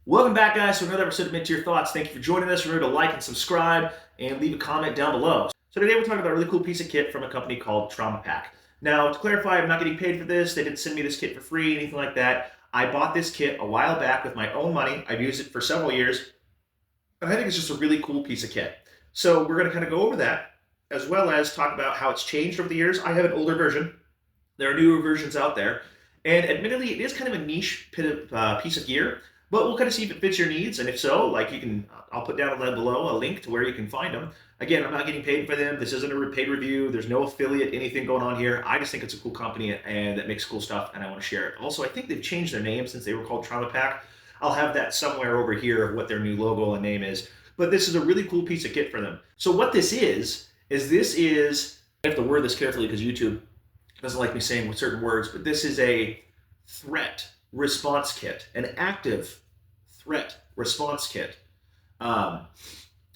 Welcome back, guys, to another episode of Mid-Tier Thoughts. Thank you for joining us. Remember to like and subscribe and leave a comment down below. So today we're talking about a really cool piece of kit from a company called Trauma Pack. Now, to clarify, I'm not getting paid for this. They didn't send me this kit for free, anything like that. I bought this kit a while back with my own money. I've used it for several years, and I think it's just a really cool piece of kit. So we're going to kind of go over that, as well as talk about how it's changed over the years. I have an older version. There are newer versions out there. And admittedly, it is kind of a niche piece of gear, but we'll kind of see if it fits your needs. And if so, I'll put down below a link to where you can find them. Again, I'm not getting paid for them. This isn't a paid review. There's no affiliate, anything going on here. I just think it's a cool company and that makes cool stuff, and I want to share it. Also, I think they've changed their name since they were called Trauma Pack. I'll have that somewhere over here, what their new logo and name is. But this is a really cool piece of kit for them. So what this is I have to word this carefully because YouTube doesn't like me saying certain words, but this is a threat response kit, an active threat response kit.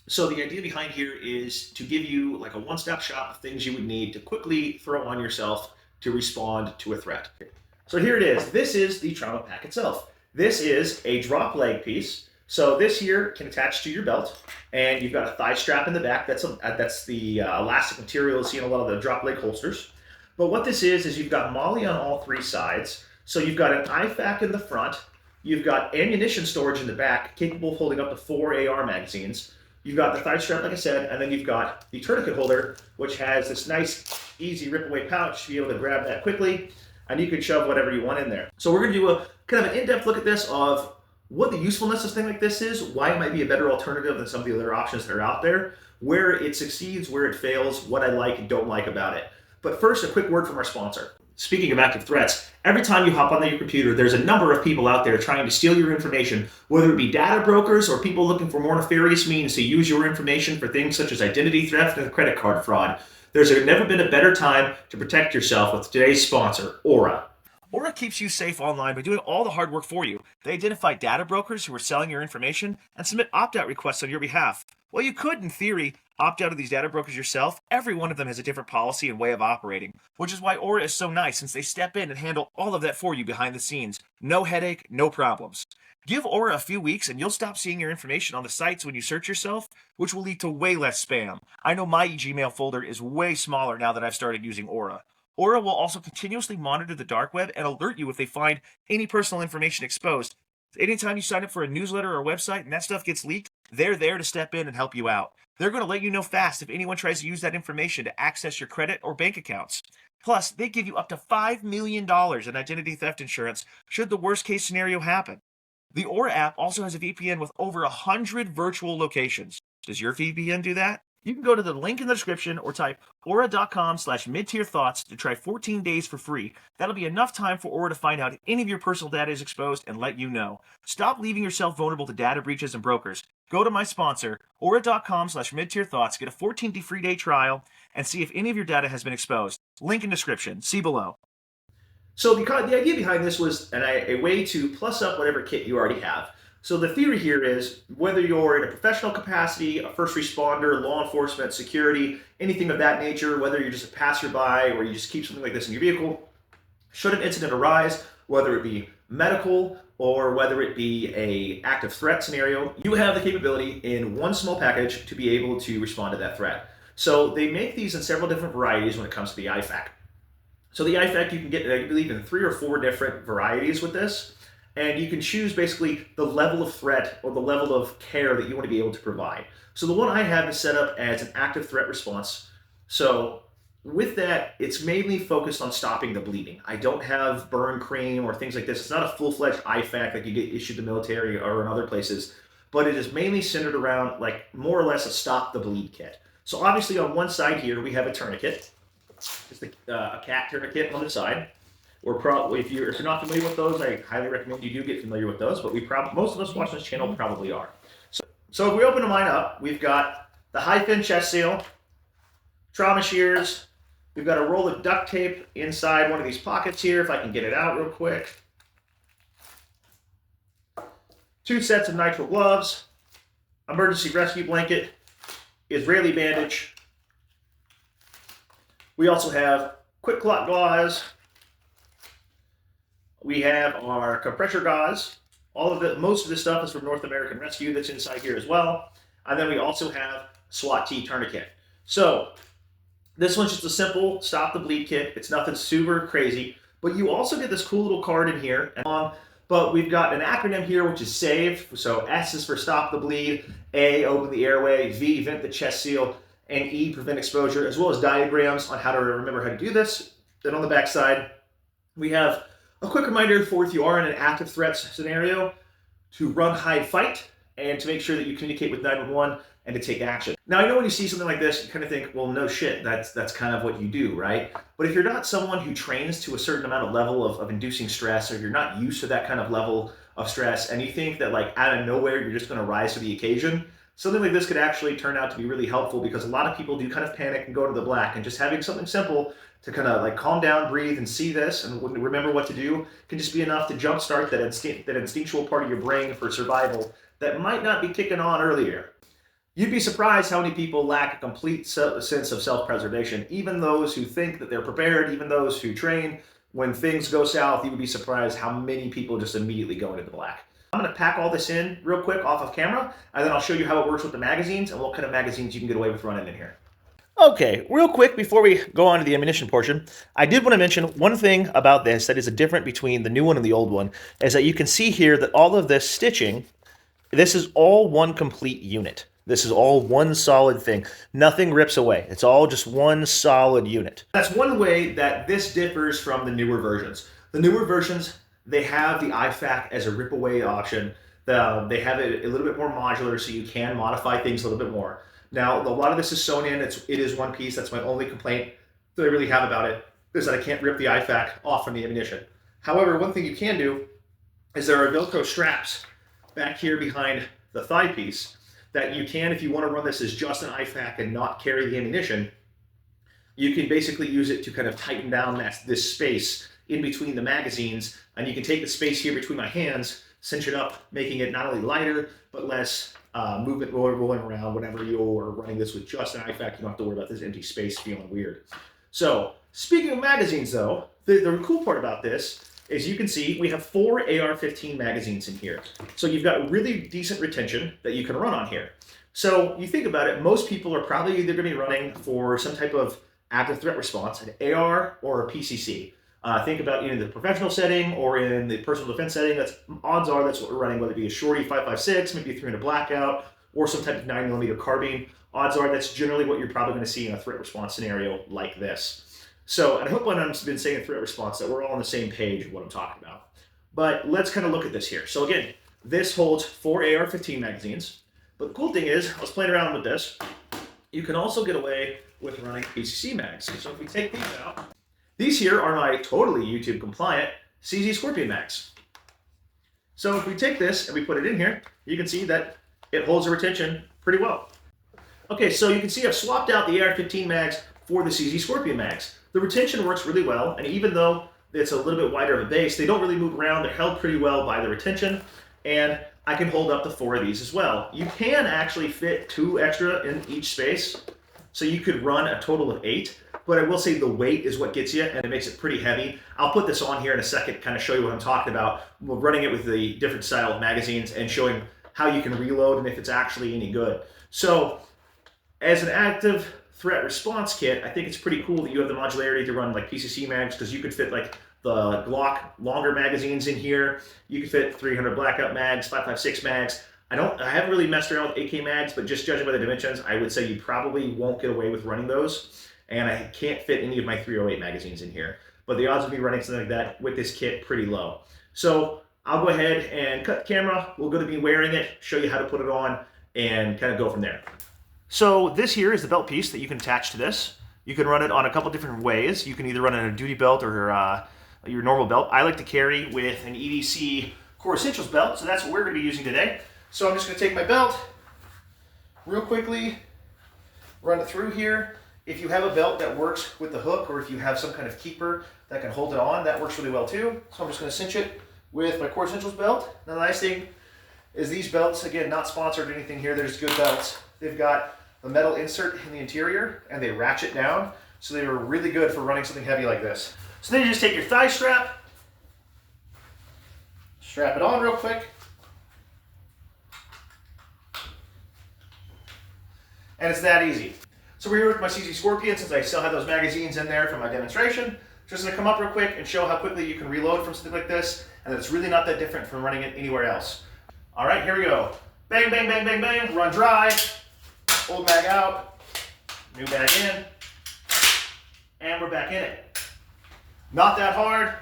So the idea behind here is to give you like a one-stop shop of things you would need to quickly throw on yourself to respond to a threat. So here it is. This is the Trauma Pack itself. This is a drop leg piece. So this here can attach to your belt, and you've got a thigh strap in the back. That's the elastic material you see in a lot of the drop leg holsters. But what this is you've got MOLLE on all three sides. So you've got an IFAK in the front, you've got ammunition storage in the back, capable of holding up to 4 AR magazines. You've got the thigh strap, like I said, and then you've got the tourniquet holder, which has this nice, easy rip-away pouch to be able to grab that quickly, and you can shove whatever you want in there. So we're going to do a kind of an in-depth look at this of what the usefulness of something like this is, why it might be a better alternative than some of the other options that are out there, where it succeeds, where it fails, what I like and don't like about it. But first, a quick word from our sponsor. Speaking of active threats, every time you hop on your computer, there's a number of people out there trying to steal your information, whether it be data brokers or people looking for more nefarious means to use your information for things such as identity theft and credit card fraud. There's never been a better time to protect yourself with today's sponsor, Aura. Aura keeps you safe online by doing all the hard work for you. They identify data brokers who are selling your information and submit opt-out requests on your behalf. Well, you could, in theory, opt out of these data brokers yourself. Every one of them has a different policy and way of operating, which is why Aura is so nice, since they step in and handle all of that for you behind the scenes. No headache, no problems. Give Aura a few weeks and you'll stop seeing your information on the sites when you search yourself, which will lead to way less spam. I know my Gmail folder is way smaller now that I've started using Aura. Aura will also continuously monitor the dark web and alert you if they find any personal information exposed. Anytime you sign up for a newsletter or website and that stuff gets leaked, they're there to step in and help you out. They're going to let you know fast if anyone tries to use that information to access your credit or bank accounts. Plus, they give you up to $5 million in identity theft insurance should the worst case scenario happen. The Aura app also has a VPN with over 100 virtual locations. Does your VPN do that? You can go to the link in the description or type aura.com/midtierthoughts to try 14 days for free. That'll be enough time for Aura to find out if any of your personal data is exposed and let you know. Stop leaving yourself vulnerable to data breaches and brokers. Go to my sponsor, aura.com/midtierthoughts, get a 14-day free day trial, and see if any of your data has been exposed. Link in description. See below. So the idea behind this was a way to plus up whatever kit you already have. So the theory here is whether you're in a professional capacity, a first responder, law enforcement, security, anything of that nature, whether you're just a passerby or you just keep something like this in your vehicle, should an incident arise, whether it be medical or whether it be an active threat scenario, you have the capability in one small package to be able to respond to that threat. So they make these in several different varieties when it comes to the IFAK. So the IFAK you can get, I believe, in 3 or 4 different varieties with this. And you can choose basically the level of threat or the level of care that you want to be able to provide. So the one I have is set up as an active threat response. So with that, it's mainly focused on stopping the bleeding. I don't have burn cream or things like this. It's not a full-fledged IFAK like you get issued in the military or in other places, but it is mainly centered around like more or less a stop the bleed kit. So obviously on one side here, we have a tourniquet, just a cat tourniquet on the side. Or probably, if you're not familiar with those, I highly recommend you do get familiar with those. But most of us watching this channel probably are. So if we open mine up, we've got the high-fin chest seal, trauma shears. We've got a roll of duct tape inside one of these pockets here. If I can get it out real quick. 2 sets of nitrile gloves, emergency rescue blanket, Israeli bandage. We also have quick clot gauze. We have our compressor gauze, Most of this stuff is from North American Rescue that's inside here as well. And then we also have SWAT T tourniquet. So this one's just a simple stop the bleed kit. It's nothing super crazy, but you also get this cool little card in here. But we've got an acronym here, which is SAVE. So S is for stop the bleed, A, open the airway, V, vent the chest seal, and E, prevent exposure, as well as diagrams on how to remember how to do this. Then on the back side, we have a quick reminder for if you are in an active threat scenario to run, hide, fight, and to make sure that you communicate with 911 and to take action. Now, I know when you see something like this, you kind of think, well, no shit, that's kind of what you do, right? But if you're not someone who trains to a certain amount of level of inducing stress, or you're not used to that kind of level of stress, and you think that like out of nowhere, you're just gonna rise to the occasion, something like this could actually turn out to be really helpful, because a lot of people do kind of panic and go to the black, and just having something simple to kind of like calm down, breathe, and see this, and remember what to do can just be enough to jumpstart that instinctual part of your brain for survival that might not be kicking on earlier. You'd be surprised how many people lack a complete sense of self-preservation. Even those who think that they're prepared, even those who train, when things go south, you would be surprised how many people just immediately go into the black. I'm going to pack all this in real quick off of camera, and then I'll show you how it works with the magazines and what kind of magazines you can get away with running in here. Okay, real quick before we go on to the ammunition portion, I did want to mention one thing about this that is different between the new one and the old one, is that you can see here that all of this stitching, this is all one complete unit. This is all one solid thing. Nothing rips away. It's all just one solid unit. That's one way that this differs from the newer versions. The newer versions, they have the IFAK as a rip away option. They have it a little bit more modular, so you can modify things a little bit more. Now, a lot of this is sewn in. It is one piece. That's my only complaint that I really have about it, is that I can't rip the IFAK off from the ammunition. However, one thing you can do is there are Velcro straps back here behind the thigh piece that you can, if you want to run this as just an IFAK and not carry the ammunition, you can basically use it to kind of tighten down this space in between the magazines, and you can take the space here between my hands, cinch it up, making it not only lighter, but less movement rolling around. Whenever you're running this with just an IFAK, you don't have to worry about this empty space feeling weird. So, speaking of magazines though, the cool part about this is you can see we have 4 AR-15 magazines in here. So you've got really decent retention that you can run on here. So you think about it, most people are probably either going to be running for some type of active threat response, an AR or a PCC. Think about in the professional setting or in the personal defense setting, odds are that's what we're running, whether it be a shorty 5.56, maybe a 300 blackout, or some type of 9mm carbine. Odds are that's generally what you're probably going to see in a threat response scenario like this. So, and I hope when I've been saying threat response that we're all on the same page of what I'm talking about. But let's kind of look at this here. So again, this holds 4 AR-15 magazines. But the cool thing is, I was playing around with this, you can also get away with running PCC mags. So if we take these out, these here are my totally YouTube compliant CZ Scorpion mags. So if we take this and we put it in here, you can see that it holds the retention pretty well. Okay, so you can see I've swapped out the AR-15 mags for the CZ Scorpion mags. The retention works really well, and even though it's a little bit wider of a base, they don't really move around. They're held pretty well by the retention, and I can hold up to 4 of these as well. You can actually fit 2 extra in each space, so you could run a total of 8, but I will say the weight is what gets you, and it makes it pretty heavy. I'll put this on here in a second, kind of show you what I'm talking about. We're running it with the different style of magazines and showing how you can reload and if it's actually any good. So, as an active threat response kit, I think it's pretty cool that you have the modularity to run like PCC mags, because you could fit like the Glock longer magazines in here. You could fit 300 blackout mags, 5.56 mags. I haven't really messed around with AK mags, but just judging by the dimensions, I would say you probably won't get away with running those. And I can't fit any of my 308 magazines in here. But the odds of me running something like that with this kit pretty low. So I'll go ahead and cut the camera. We're going to be wearing it, show you how to put it on, and kind of go from there. So this here is the belt piece that you can attach to this. You can run it on a couple different ways. You can either run it in a duty belt or your normal belt. I like to carry with an EDC Core Essentials belt, so that's what we're going to be using today. So I'm just going to take my belt real quickly, run it through here. If you have a belt that works with the hook, or if you have some kind of keeper that can hold it on, that works really well too. So I'm just going to cinch it with my Core Essentials belt. Now the nice thing is these belts, again, not sponsored or anything here, they're just good belts. They've got the metal insert in the interior, and they ratchet down, so they are really good for running something heavy like this. So then you just take your thigh strap, strap it on real quick, and it's that easy. So we're here with my CZ Scorpion, since I still have those magazines in there from my demonstration. Just gonna come up real quick and show how quickly you can reload from something like this, and that it's really not that different from running it anywhere else. All right, here we go. Bang, bang, bang, bang, bang, run dry, old mag out, new bag in, and we're back in it. Not that hard,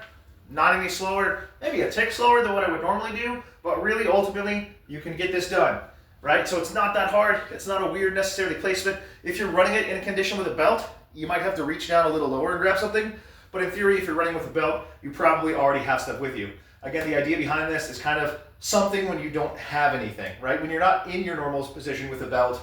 not any slower, maybe a tick slower than what I would normally do, but really ultimately you can get this done, right? So it's not that hard, it's not a weird necessarily placement. If you're running it in a condition with a belt, you might have to reach down a little lower and grab something, but in theory, if you're running with a belt, you probably already have stuff with you. Again, the idea behind this is kind of something when you don't have anything, right? When you're not in your normal position with a belt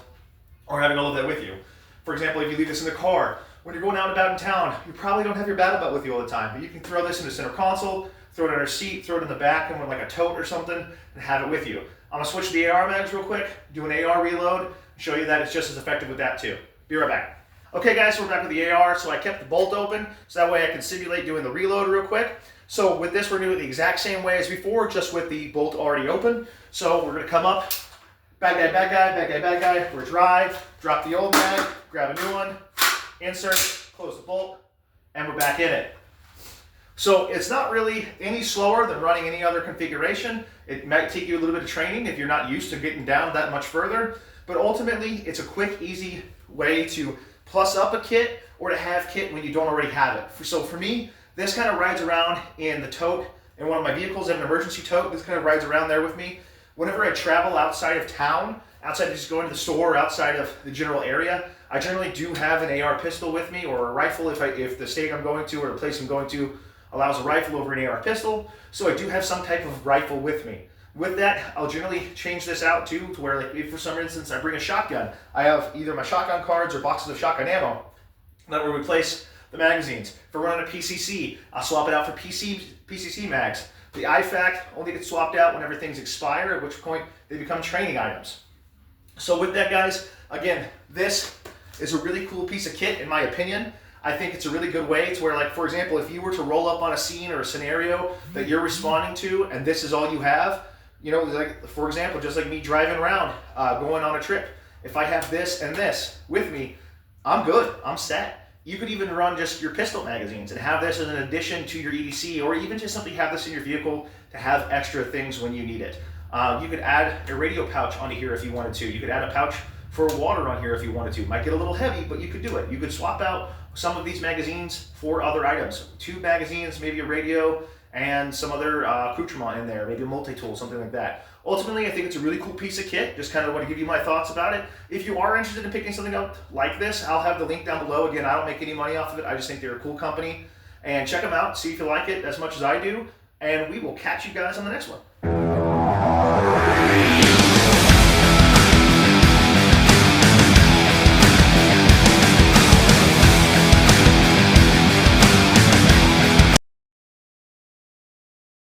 or having all of that with you. For example, if you leave this in the car, when you're going out and about in town, you probably don't have your battle belt with you all the time, but you can throw this in the center console, throw it on your seat, throw it in the back and with like a tote or something, and have it with you. I'm gonna switch to the AR mags real quick, do an AR reload, and show you that it's just as effective with that too. Be right back. Okay guys, so we're back with the AR, so I kept the bolt open, so that way I can simulate doing the reload real quick. So with this, we're doing it the exact same way as before, just with the bolt already open. So we're gonna come up, bad guy, bad guy, bad guy, bad guy, we're dry, drop the old mag, grab a new one, insert, close the bolt, and we're back in it. So it's not really any slower than running any other configuration. It might take you a little bit of training if you're not used to getting down that much further, but ultimately it's a quick, easy way to plus up a kit or to have kit when you don't already have it. So for me, this kind of rides around in the tote in one of my vehicles. I have an emergency tote. This kind of rides around there with me. Whenever I travel outside of town, outside of just going to the store, outside of the general area, I generally do have an AR pistol with me or a rifle if the state I'm going to or the place I'm going to allows a rifle over an AR pistol. So I do have some type of rifle with me. With that, I'll generally change this out too, to where like if for some instance I bring a shotgun, I have either my shotgun cards or boxes of shotgun ammo that will replace the magazines. If we're running a PCC, I'll swap it out for PCC mags. The IFAC only gets swapped out whenever things expire, at which point they become training items. So with that guys, again, this is a really cool piece of kit in my opinion. I think it's a really good way to where, like, for example, if you were to roll up on a scene or a scenario that you're responding to and this is all you have, you know, like for example, just like me driving around, going on a trip, if I have this and this with me, I'm good, I'm set. You could even run just your pistol magazines and have this as an addition to your EDC, or even just simply have this in your vehicle to have extra things when you need it. You could add a radio pouch onto here if you wanted to. You could add a pouch for water on here if you wanted to. Might get a little heavy, but you could do it. You could swap out some of these magazines for other items. 2 magazines, maybe a radio, and some other accoutrement in there, maybe a multi-tool, something like that. Ultimately, I think it's a really cool piece of kit. Just kind of want to give you my thoughts about it. If you are interested in picking something up like this, I'll have the link down below. Again, I don't make any money off of it. I just think they're a cool company. And check them out, see if you like it as much as I do. And we will catch you guys on the next one.